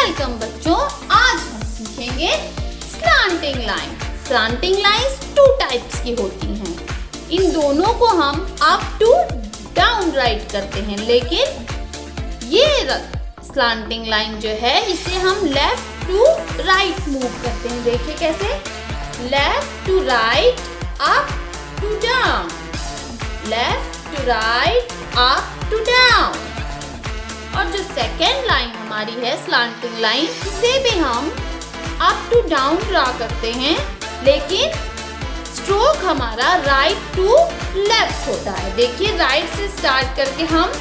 Welcome बच्चों, आज हम सीखेंगे slanting line. Slanting lines 2 types की होती हैं। इन दोनों को हम अप टू डाउन राइट करते हैं, लेकिन ये स्लांटिंग लाइन जो है इसे हम लेफ्ट टू राइट मूव करते हैं। देखिए कैसे, left to right, up to down, left to right, up to down. और जो सेकेंड लाइन हमारी है स्लांटिंग लाइन, इसे भी हम अप टू डाउन ड्रा करते हैं, लेकिन स्ट्रोक हमारा राइट टू लेफ्ट होता है। देखिए, राइट से स्टार्ट करके हम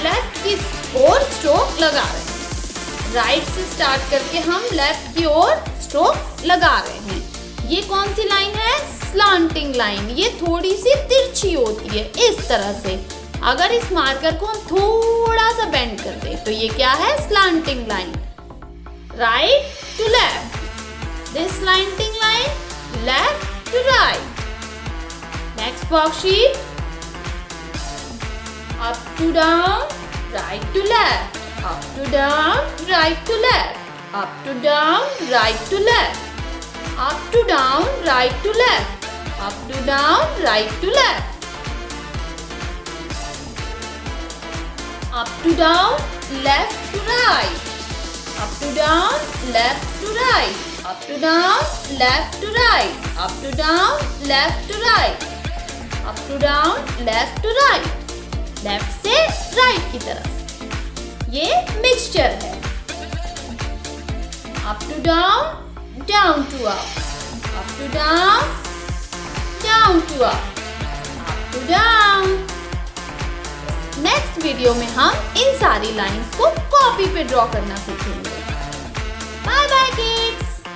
लेफ्ट की ओर स्ट्रोक लगा रहे हैं। राइट से स्टार्ट करके हम लेफ्ट की ओर स्ट्रोक लगा रहे हैं। ये कौन सी लाइन है? Slanting line. ये थोड़ी सी तिरछी होती है इस तरह से। अगर इस मार्कर को हम थोड़ा सा बेंड कर दें तो ये क्या है? Slanting line. Right to left, this slanting line, left to right. Next worksheet, up to down, right to left, up to down, right to left, up to down, right to left, up to down, right to left, up to down, right to left, up to down, left to right, up to down, left to right, up to down, left to right, up to down, left to right, up to down, left to right, left से right की तरफ। ये mixture है। up to down, down to up, up to down, down to up, up to down। Next video में हम इन सारी lines को copy पे ड्रॉ करना सीखेंगे।